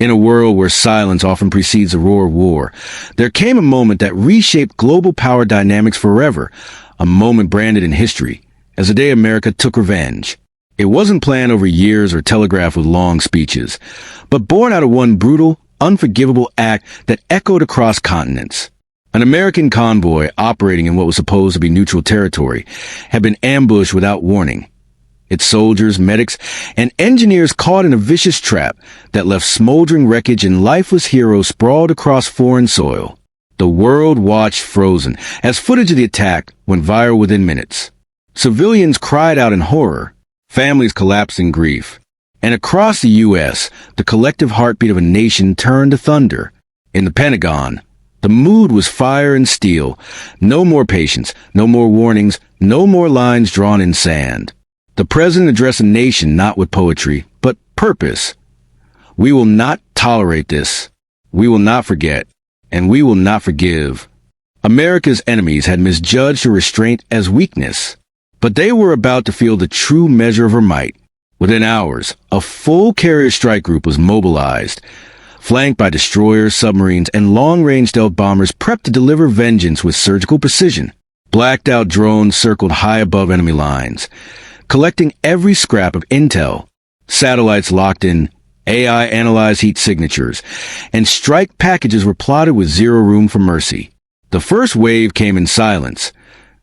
In a world where silence often precedes the roar of war, there came a moment that reshaped global power dynamics forever, a moment branded in history as the day America took revenge. It wasn't planned over years or telegraphed with long speeches, but born out of one brutal, unforgivable act that echoed across continents. An American convoy operating in what was supposed to be neutral territory had been ambushed without warning. Its soldiers, medics, and engineers caught in a vicious trap that left smoldering wreckage and lifeless heroes sprawled across foreign soil. The world watched frozen as footage of the attack went viral within minutes. Civilians cried out in horror, families collapsed in grief, and across the U.S., the collective heartbeat of a nation turned to thunder. In the Pentagon, the mood was fire and steel. No more patience, no more warnings, no more lines drawn in sand. The president addressed the nation not with poetry, but purpose. We will not tolerate this. We will not forget, and we will not forgive. America's enemies had misjudged her restraint as weakness, but they were about to feel the true measure of her might. Within hours, a full carrier strike group was mobilized, flanked by destroyers, submarines, and long-range stealth bombers prepped to deliver vengeance with surgical precision. Blacked-out drones circled high above enemy lines, collecting every scrap of intel. Satellites locked in, AI analyzed heat signatures, and strike packages were plotted with zero room for mercy. The first wave came in silence,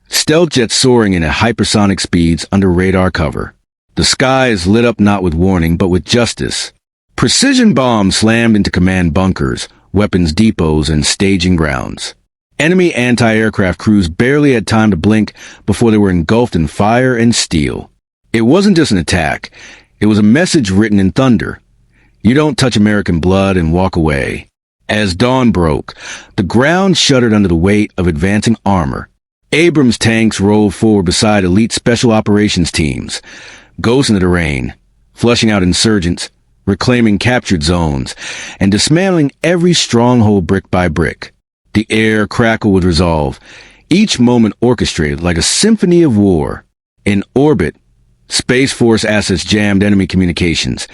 stealth jets soaring in at hypersonic speeds under radar cover. The skies lit up not with warning, but with justice. Precision bombs slammed into command bunkers, weapons depots, and staging grounds. Enemy anti-aircraft crews barely had time to blink before they were engulfed in fire and steel. It wasn't just an attack. It was a message written in thunder. You don't touch American blood and walk away. As dawn broke, the ground shuddered under the weight of advancing armor. Abrams tanks rolled forward beside elite special operations teams, ghosts in the terrain, flushing out insurgents, reclaiming captured zones, and dismantling every stronghold brick by brick. The air crackled with resolve, each moment orchestrated like a symphony of war. In orbit, Space Force assets jammed enemy communications,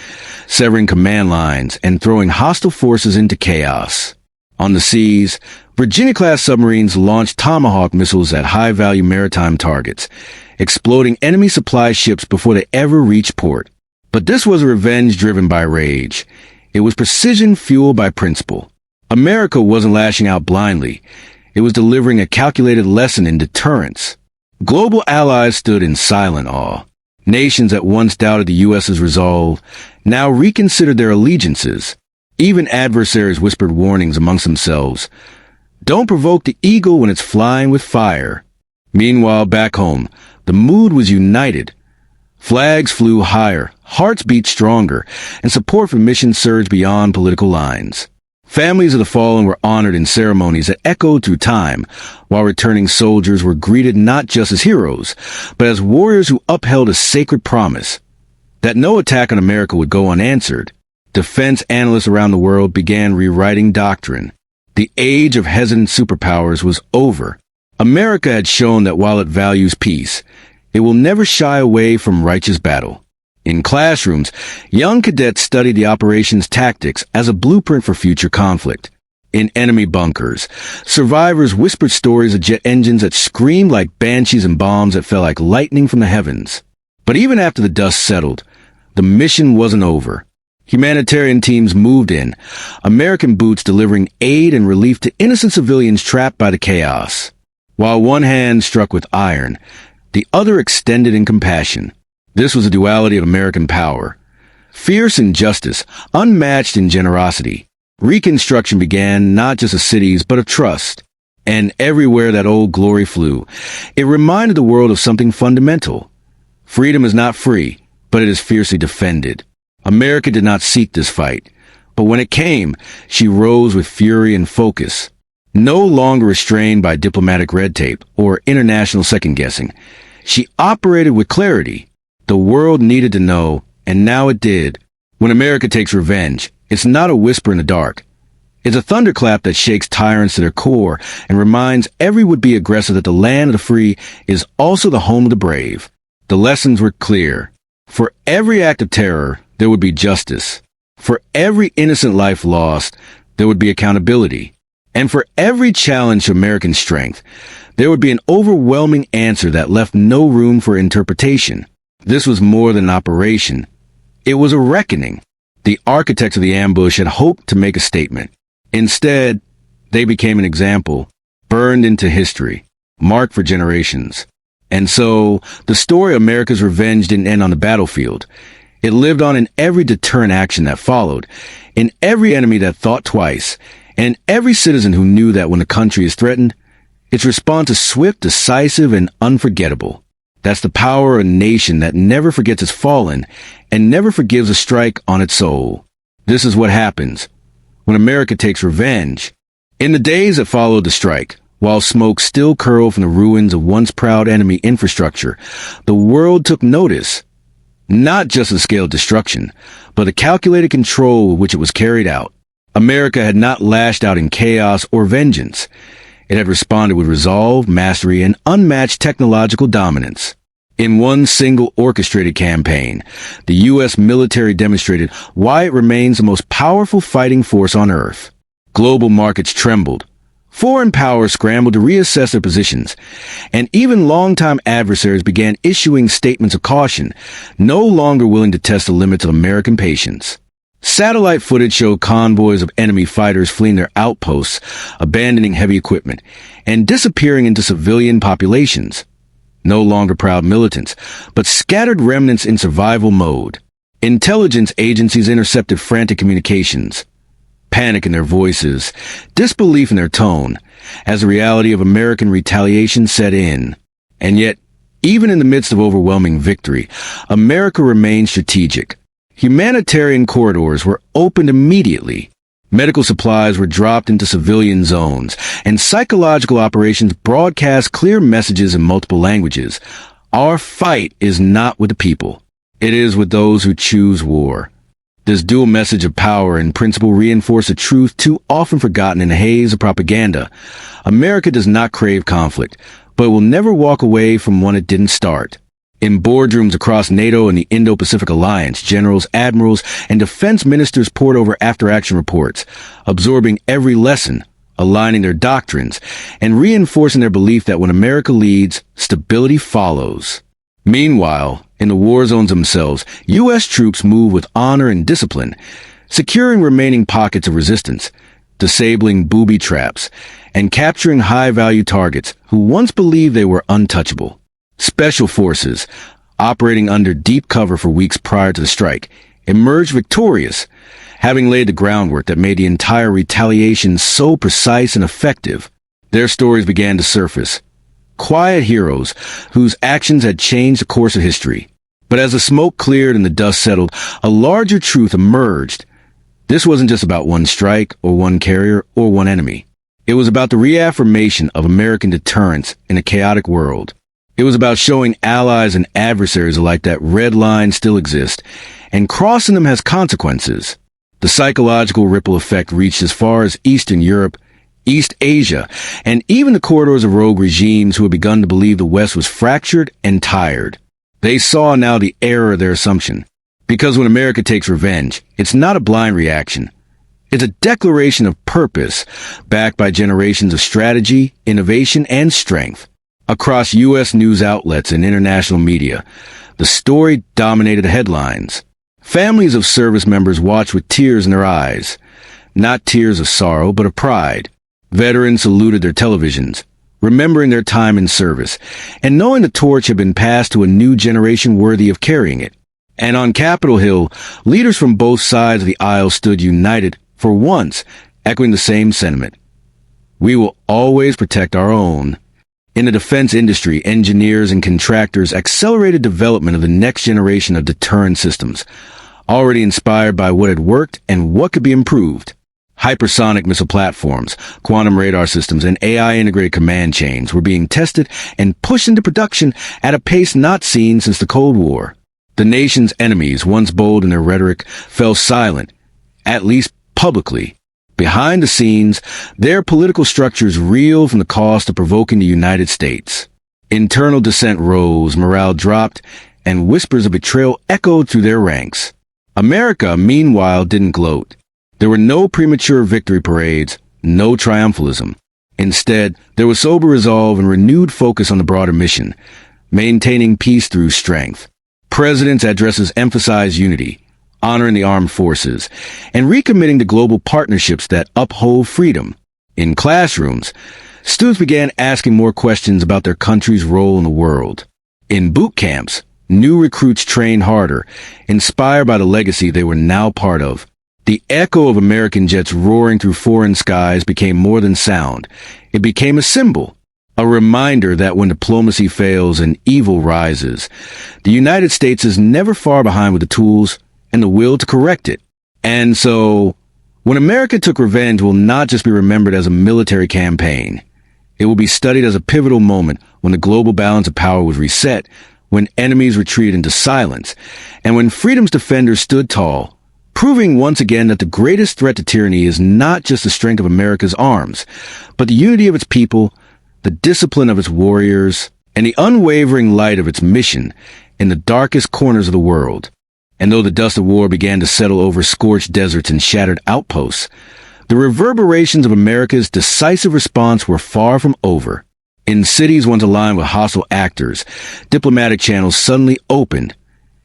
severing command lines and throwing hostile forces into chaos. On the seas, Virginia-class submarines launched Tomahawk missiles at high-value maritime targets, exploding enemy supply ships before they ever reached port. But this was a revenge driven by rage. It was precision fueled by principle. America wasn't lashing out blindly. It was delivering a calculated lesson in deterrence. Global allies stood in silent awe. Nations that once doubted the U.S.'s resolve now reconsidered their allegiances. Even adversaries whispered warnings amongst themselves. Don't provoke the eagle when it's flying with fire. Meanwhile, back home, the mood was united. Flags flew higher, hearts beat stronger, and support for missions surged beyond political lines. Families of the fallen were honored in ceremonies that echoed through time, while returning soldiers were greeted not just as heroes, but as warriors who upheld a sacred promise that no attack on America would go unanswered. Defense analysts around the world began rewriting doctrine. The age of hesitant superpowers was over. America had shown that while it values peace, it will never shy away from righteous battle. In classrooms, young cadets studied the operations tactics as a blueprint for future conflict. In enemy bunkers, survivors whispered stories of jet engines that screamed like banshees and bombs that fell like lightning from the heavens. But even after the dust settled, the mission wasn't over. Humanitarian teams moved in, American boots delivering aid and relief to innocent civilians trapped by the chaos. While one hand struck with iron, the other extended in compassion. This was a duality of American power. Fierce in justice, unmatched in generosity. Reconstruction began not just of cities, but of trust. And everywhere that old glory flew, it reminded the world of something fundamental. Freedom is not free, but it is fiercely defended. America did not seek this fight, but when it came, she rose with fury and focus. No longer restrained by diplomatic red tape or international second-guessing, she operated with clarity. The world needed to know, and now it did. When America takes revenge, it's not a whisper in the dark. It's a thunderclap that shakes tyrants to their core and reminds every would-be aggressor that the land of the free is also the home of the brave. The lessons were clear. For every act of terror, there would be justice. For every innocent life lost, there would be accountability. And for every challenge to American strength, there would be an overwhelming answer that left no room for interpretation. This was more than an operation. It was a reckoning. The architects of the ambush had hoped to make a statement. Instead, they became an example, burned into history, marked for generations. And so, the story of America's revenge didn't end on the battlefield. It lived on in every deterrent action that followed, in every enemy that thought twice, and in every citizen who knew that when the country is threatened, its response is swift, decisive, and unforgettable. That's the power of a nation that never forgets its fallen and never forgives a strike on its soul. This is what happens when America takes revenge. In the days that followed the strike, while smoke still curled from the ruins of once proud enemy infrastructure, the world took notice. Not just the scale of destruction, but the calculated control with which it was carried out. America had not lashed out in chaos or vengeance. It had responded with resolve, mastery, and unmatched technological dominance. In one single orchestrated campaign, the U.S. military demonstrated why it remains the most powerful fighting force on Earth. Global markets trembled. Foreign powers scrambled to reassess their positions, and even longtime adversaries began issuing statements of caution, no longer willing to test the limits of American patience. Satellite footage showed convoys of enemy fighters fleeing their outposts, abandoning heavy equipment, and disappearing into civilian populations. No longer proud militants, but scattered remnants in survival mode. Intelligence agencies intercepted frantic communications. Panic in their voices, disbelief in their tone, as the reality of American retaliation set in. And yet, even in the midst of overwhelming victory, America remained strategic. Humanitarian corridors were opened immediately. Medical supplies were dropped into civilian zones, and psychological operations broadcast clear messages in multiple languages. Our fight is not with the people. It is with those who choose war. This dual message of power and principle reinforce a truth too often forgotten in the haze of propaganda. America does not crave conflict, but will never walk away from one it didn't start. In boardrooms across NATO and the Indo-Pacific Alliance, generals, admirals, and defense ministers pored over after-action reports, absorbing every lesson, aligning their doctrines, and reinforcing their belief that when America leads, stability follows. Meanwhile, in the war zones themselves, U.S. troops move with honor and discipline, securing remaining pockets of resistance, disabling booby traps, and capturing high-value targets who once believed they were untouchable. Special forces, operating under deep cover for weeks prior to the strike, emerged victorious, having laid the groundwork that made the entire retaliation so precise and effective. Their stories began to surface. Quiet heroes whose actions had changed the course of history. But as the smoke cleared and the dust settled, a larger truth emerged. This wasn't just about one strike or one carrier or one enemy. It was about the reaffirmation of American deterrence in a chaotic world. It was about showing allies and adversaries alike that red lines still exist, and crossing them has consequences. The psychological ripple effect reached as far as Eastern Europe, East Asia, and even the corridors of rogue regimes who had begun to believe the West was fractured and tired. They saw now the error of their assumption. Because when America takes revenge, it's not a blind reaction. It's a declaration of purpose, backed by generations of strategy, innovation, and strength. Across U.S. news outlets and international media, the story dominated the headlines. Families of service members watched with tears in their eyes. Not tears of sorrow, but of pride. Veterans saluted their televisions, remembering their time in service, and knowing the torch had been passed to a new generation worthy of carrying it. And on Capitol Hill, leaders from both sides of the aisle stood united, for once, echoing the same sentiment. We will always protect our own. In the defense industry, engineers and contractors accelerated development of the next generation of deterrent systems, already inspired by what had worked and what could be improved. Hypersonic missile platforms, quantum radar systems, and AI-integrated command chains were being tested and pushed into production at a pace not seen since the Cold War. The nation's enemies, once bold in their rhetoric, fell silent, at least publicly. Behind the scenes, their political structures reeled from the cost of provoking the United States. Internal dissent rose, morale dropped, and whispers of betrayal echoed through their ranks. America, meanwhile, didn't gloat. There were no premature victory parades, no triumphalism. Instead, there was sober resolve and renewed focus on the broader mission, maintaining peace through strength. Presidents' addresses emphasized unity, honoring the armed forces, and recommitting to global partnerships that uphold freedom. In classrooms, students began asking more questions about their country's role in the world. In boot camps, new recruits trained harder, inspired by the legacy they were now part of. The echo of American jets roaring through foreign skies became more than sound. It became a symbol, a reminder that when diplomacy fails and evil rises, the United States is never far behind with the tools and the will to correct it. And so, when America Took Revenge will not just be remembered as a military campaign. It will be studied as a pivotal moment when the global balance of power was reset, when enemies retreated into silence, and when freedom's defenders stood tall, proving once again that the greatest threat to tyranny is not just the strength of America's arms, but the unity of its people, the discipline of its warriors, and the unwavering light of its mission in the darkest corners of the world. And though the dust of war began to settle over scorched deserts and shattered outposts, the reverberations of America's decisive response were far from over. In cities once aligned with hostile actors, diplomatic channels suddenly opened.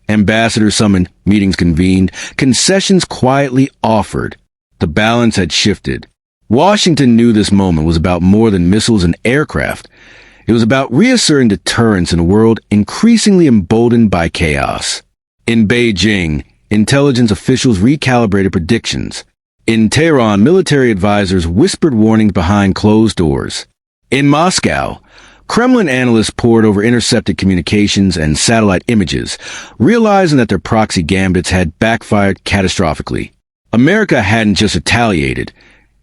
Ambassadors summoned, meetings convened, concessions quietly offered. The balance had shifted. Washington knew this moment was about more than missiles and aircraft. It was about reasserting deterrence in a world increasingly emboldened by chaos. In Beijing, intelligence officials recalibrated predictions. In Tehran, military advisors whispered warnings behind closed doors. In Moscow, Kremlin analysts pored over intercepted communications and satellite images, realizing that their proxy gambits had backfired catastrophically. America hadn't just retaliated.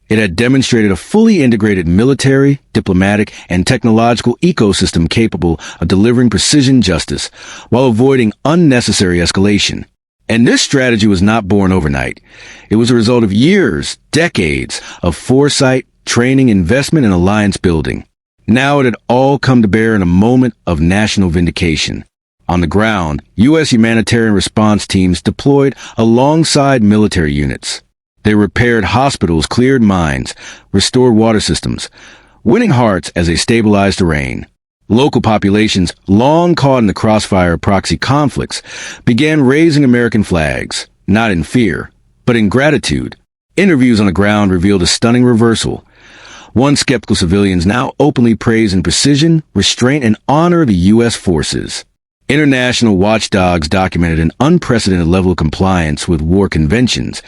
It had demonstrated a fully integrated military, diplomatic, and technological ecosystem capable of delivering precision justice while avoiding unnecessary escalation. And this strategy was not born overnight. It was a result of years, decades of foresight, training, investment, and alliance building. Now it had all come to bear in a moment of national vindication. On the ground, U.S. humanitarian response teams deployed alongside military units. They repaired hospitals, cleared mines, restored water systems, winning hearts as they stabilized terrain. Local populations, long caught in the crossfire of proxy conflicts, began raising American flags, not in fear, but in gratitude. Interviews on the ground revealed a stunning reversal. Once skeptical civilians now openly praising precision, restraint, and honor of the U.S. forces. International watchdogs documented an unprecedented level of compliance with war conventions,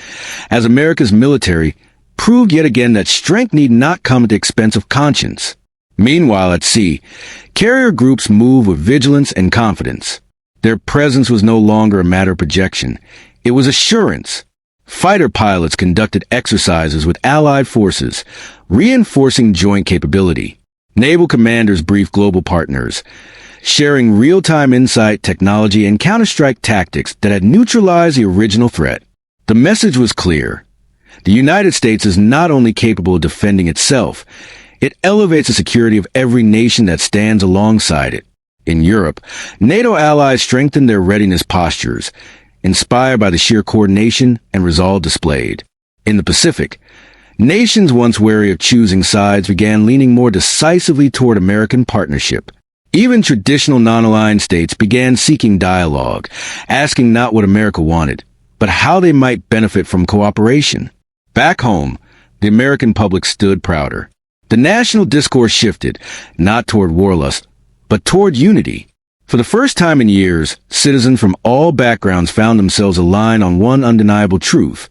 as America's military proved yet again that strength need not come at the expense of conscience. Meanwhile, at sea, carrier groups moved with vigilance and confidence. Their presence was no longer a matter of projection. It was assurance. Fighter pilots conducted exercises with allied forces, reinforcing joint capability. Naval commanders briefed global partners, sharing real-time insight, technology, and counterstrike tactics that had neutralized the original threat. The message was clear. The United States is not only capable of defending itself, it elevates the security of every nation that stands alongside it. In Europe, NATO allies strengthened their readiness postures, inspired by the sheer coordination and resolve displayed. In the Pacific, nations once wary of choosing sides began leaning more decisively toward American partnership. Even traditional non-aligned states began seeking dialogue, asking not what America wanted, but how they might benefit from cooperation. Back home, the American public stood prouder. The national discourse shifted, not toward warlust, but toward unity. For the first time in years, citizens from all backgrounds found themselves aligned on one undeniable truth.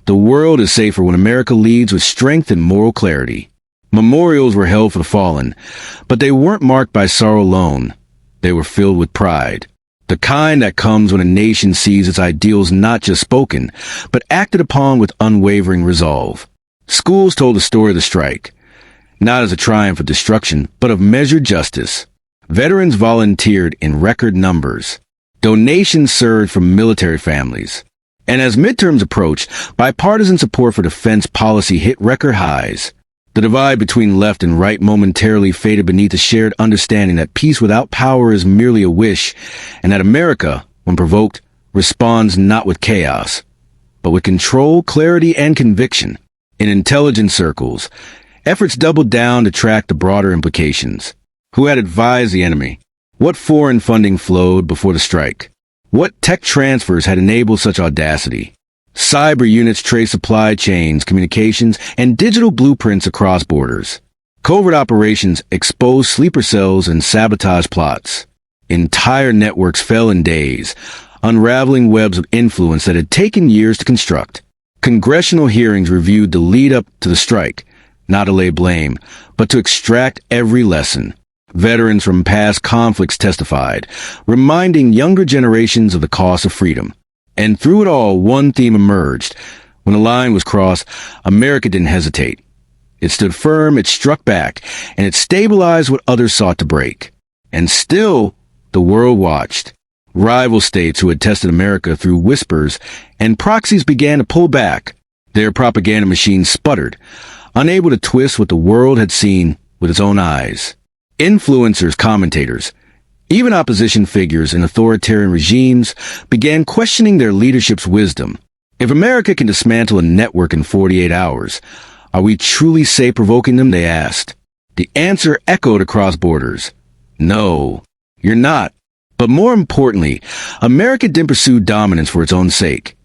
The world is safer when America leads with strength and moral clarity. Memorials were held for the fallen, but they weren't marked by sorrow alone. They were filled with pride. The kind that comes when a nation sees its ideals not just spoken, but acted upon with unwavering resolve. Schools told the story of the strike, not as a triumph of destruction, but of measured justice. Veterans volunteered in record numbers. Donations surged from military families. And as midterms approached, bipartisan support for defense policy hit record highs. The divide between left and right momentarily faded beneath a shared understanding that peace without power is merely a wish, and that America, when provoked, responds not with chaos, but with control, clarity, and conviction. In intelligence circles, efforts doubled down to track the broader implications. Who had advised the enemy? What foreign funding flowed before the strike? What tech transfers had enabled such audacity? Cyber units trace supply chains, communications, and digital blueprints across borders. Covert operations exposed sleeper cells and sabotage plots. Entire networks fell in days, unraveling webs of influence that had taken years to construct. Congressional hearings reviewed the lead-up to the strike, not to lay blame, but to extract every lesson. Veterans from past conflicts testified, reminding younger generations of the cost of freedom. And through it all, one theme emerged. When the line was crossed, America didn't hesitate. It stood firm, it struck back, and it stabilized what others sought to break. And still, the world watched. Rival states who had tested America through whispers and proxies began to pull back. Their propaganda machines sputtered, unable to twist what the world had seen with its own eyes. Influencers, commentators, even opposition figures in authoritarian regimes began questioning their leadership's wisdom. If America can dismantle a network in 48 hours, are we truly safe provoking them? They asked. The answer echoed across borders. No, you're not. But more importantly, America didn't pursue dominance for its own sake.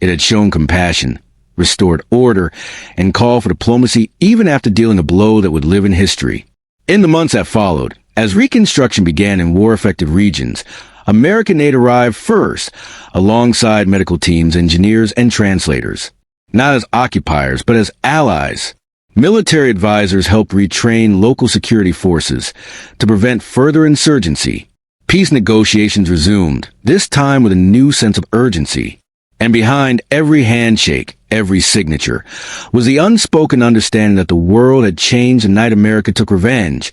It had shown compassion, restored order, and called for diplomacy even after dealing a blow that would live in history. In the months that followed, as reconstruction began in war-affected regions, American aid arrived first, alongside medical teams, engineers, and translators. Not as occupiers, but as allies. Military advisors helped retrain local security forces to prevent further insurgency. Peace negotiations resumed, this time with a new sense of urgency. And behind every handshake, every signature, was the unspoken understanding that the world had changed the night America took revenge,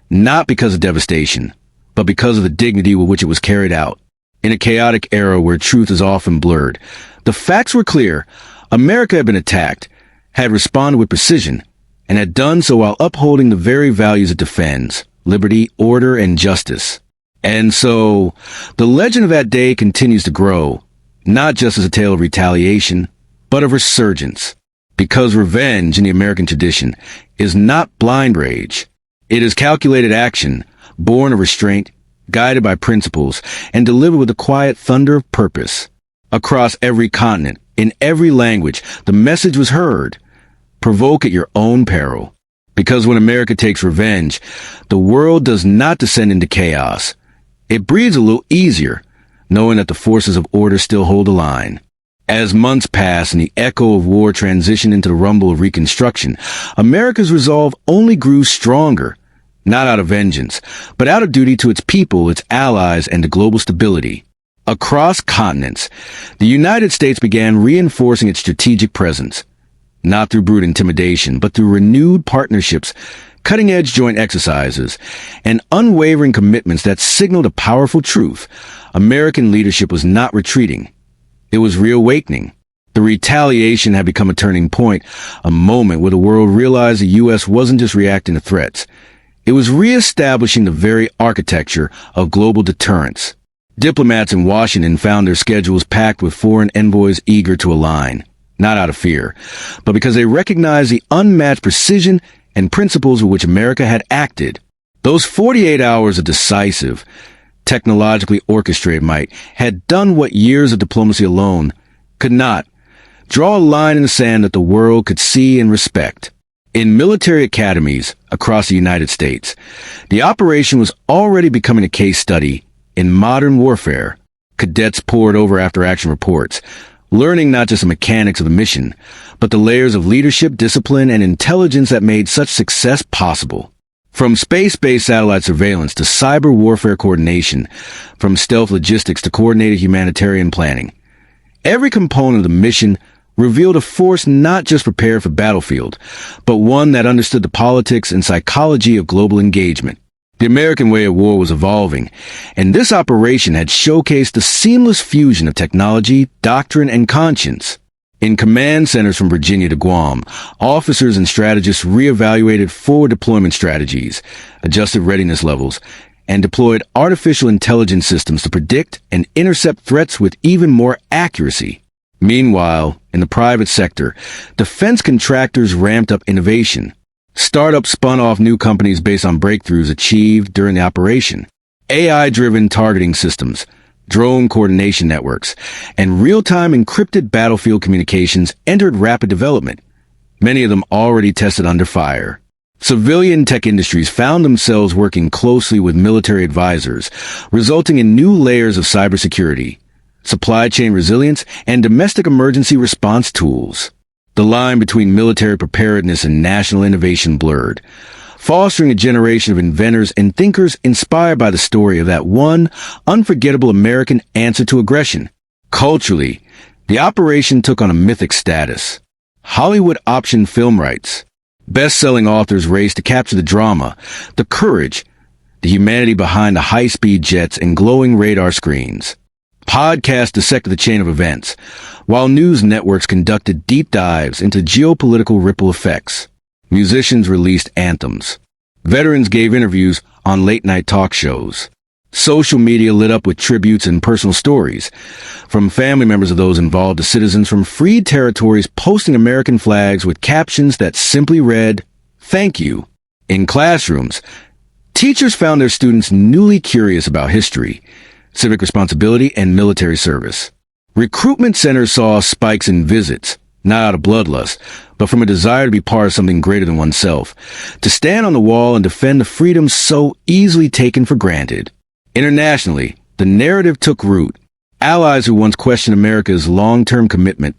not because of devastation, but because of the dignity with which it was carried out. In a chaotic era where truth is often blurred, the facts were clear. America had been attacked, had responded with precision, and had done so while upholding the very values it defends: liberty, order, and justice. And so, the legend of that day continues to grow, not just as a tale of retaliation, but of resurgence. Because revenge in the American tradition is not blind rage. It is calculated action, born of restraint, guided by principles, and delivered with the quiet thunder of purpose. Across every continent, in every language, the message was heard. Provoke at your own peril. Because when America takes revenge, the world does not descend into chaos. It breathes a little easier, knowing that the forces of order still hold the line. As months passed and the echo of war transitioned into the rumble of reconstruction, America's resolve only grew stronger, not out of vengeance, but out of duty to its people, its allies, and to global stability. Across continents, the United States began reinforcing its strategic presence, not through brute intimidation, but through renewed partnerships, cutting-edge joint exercises, and unwavering commitments that signaled a powerful truth. American leadership was not retreating. It was reawakening. The retaliation had become a turning point, a moment where the world realized the U.S. wasn't just reacting to threats. It was reestablishing the very architecture of global deterrence. Diplomats in Washington found their schedules packed with foreign envoys eager to align, not out of fear, but because they recognized the unmatched precision and principles with which America had acted. Those 48 hours of decisive, technologically orchestrated might had done what years of diplomacy alone could not: draw a line in the sand that the world could see and respect. In military academies across the United States, the operation was already becoming a case study in modern warfare. Cadets pored over after-action reports, learning not just the mechanics of the mission, but the layers of leadership, discipline, and intelligence that made such success possible. From space-based satellite surveillance to cyber warfare coordination, from stealth logistics to coordinated humanitarian planning, every component of the mission revealed a force not just prepared for battlefield, but one that understood the politics and psychology of global engagement. The American way of war was evolving, and this operation had showcased the seamless fusion of technology, doctrine, and conscience. In command centers from Virginia to Guam, officers and strategists reevaluated forward deployment strategies, adjusted readiness levels, and deployed artificial intelligence systems to predict and intercept threats with even more accuracy. Meanwhile, in the private sector, defense contractors ramped up innovation. Startups spun off new companies based on breakthroughs achieved during the operation. AI-driven targeting systems, drone coordination networks, and real-time encrypted battlefield communications entered rapid development, many of them already tested under fire. Civilian tech industries found themselves working closely with military advisors, resulting in new layers of cybersecurity, supply chain resilience, and domestic emergency response tools. The line between military preparedness and national innovation blurred, fostering a generation of inventors and thinkers inspired by the story of that one unforgettable American answer to aggression. Culturally, the operation took on a mythic status. Hollywood optioned film rights. Best-selling authors raced to capture the drama, the courage, the humanity behind the high-speed jets and glowing radar screens. Podcasts dissected the chain of events, while news networks conducted deep dives into geopolitical ripple effects. Musicians released anthems. Veterans gave interviews on late-night talk shows. Social media lit up with tributes and personal stories, from family members of those involved to citizens from freed territories posting American flags with captions that simply read, "Thank you." In classrooms, teachers found their students newly curious about history, civic responsibility, and military service. Recruitment centers saw spikes in visits, not out of bloodlust, but from a desire to be part of something greater than oneself, to stand on the wall and defend the freedoms so easily taken for granted. Internationally, the narrative took root. Allies who once questioned America's long-term commitment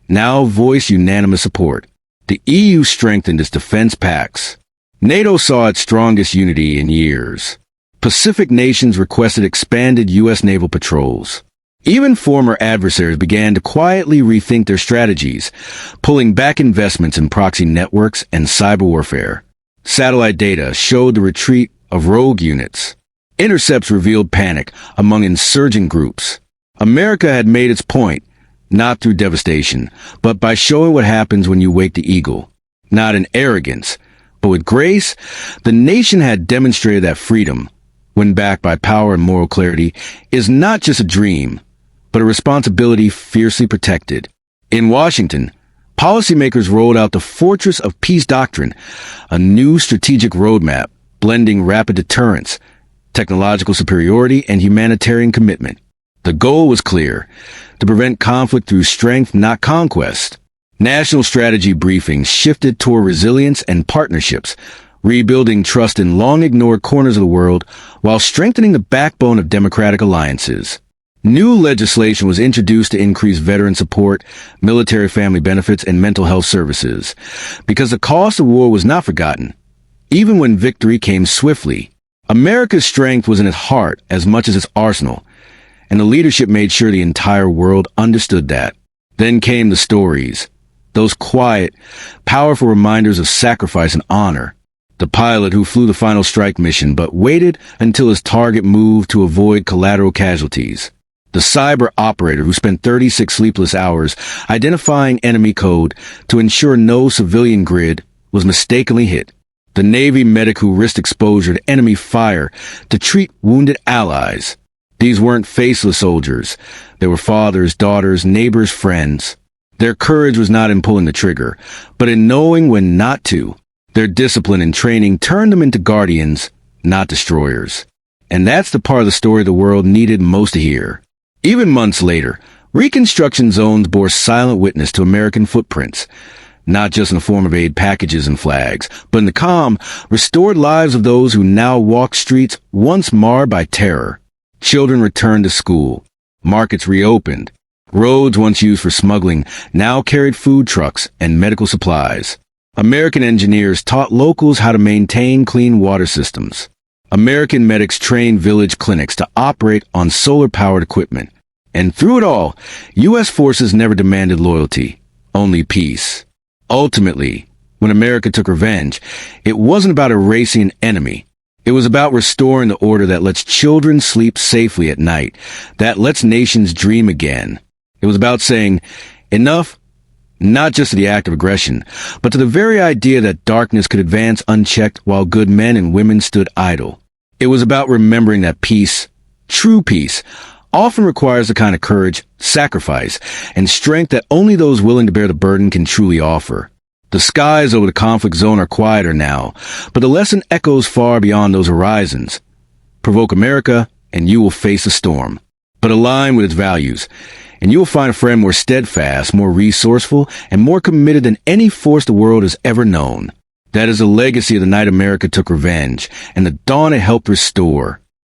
now voiced unanimous support. The EU strengthened its defense pacts. NATO saw its strongest unity in years. Pacific nations requested expanded U.S. naval patrols. Even former adversaries began to quietly rethink their strategies, pulling back investments in proxy networks and cyber warfare. Satellite data showed the retreat of rogue units. Intercepts revealed panic among insurgent groups. America had made its point, not through devastation, but by showing what happens when you wake the eagle. Not in arrogance, but with grace, the nation had demonstrated that freedom, when backed by power and moral clarity, is not just a dream, but a responsibility fiercely protected. In Washington, policymakers rolled out the Fortress of Peace Doctrine, a new strategic roadmap blending rapid deterrence, technological superiority, and humanitarian commitment. The goal was clear: to prevent conflict through strength, not conquest. National strategy briefings shifted toward resilience and partnerships, rebuilding trust in long-ignored corners of the world while strengthening the backbone of democratic alliances. New legislation was introduced to increase veteran support, military family benefits, and mental health services, because the cost of war was not forgotten, even when victory came swiftly. America's strength was in its heart as much as its arsenal, and the leadership made sure the entire world understood that. Then came the stories, those quiet, powerful reminders of sacrifice and honor. The pilot who flew the final strike mission but waited until his target moved to avoid collateral casualties. The cyber operator who spent 36 sleepless hours identifying enemy code to ensure no civilian grid was mistakenly hit. The Navy medic who risked exposure to enemy fire to treat wounded allies. These weren't faceless soldiers. They were fathers, daughters, neighbors, friends. Their courage was not in pulling the trigger, but in knowing when not to. Their discipline and training turned them into guardians, not destroyers. And that's the part of the story the world needed most to hear. Even months later, reconstruction zones bore silent witness to American footprints, not just in the form of aid packages and flags, but in the calm, restored lives of those who now walk streets once marred by terror. Children returned to school. Markets reopened. Roads once used for smuggling now carried food trucks and medical supplies. American engineers taught locals how to maintain clean water systems. American medics trained village clinics to operate on solar-powered equipment. And through it all, U.S. forces never demanded loyalty, only peace. Ultimately, when America took revenge, it wasn't about erasing an enemy. It was about restoring the order that lets children sleep safely at night, that lets nations dream again. It was about saying, enough, not just to the act of aggression, but to the very idea that darkness could advance unchecked while good men and women stood idle. It was about remembering that peace, true peace, often requires the kind of courage, sacrifice, and strength that only those willing to bear the burden can truly offer. The skies over the conflict zone are quieter now, but the lesson echoes far beyond those horizons. Provoke America, and you will face a storm. But align with its values, and you will find a friend more steadfast, more resourceful, and more committed than any force the world has ever known. That is the legacy of the night America took revenge, and the dawn it helped restore.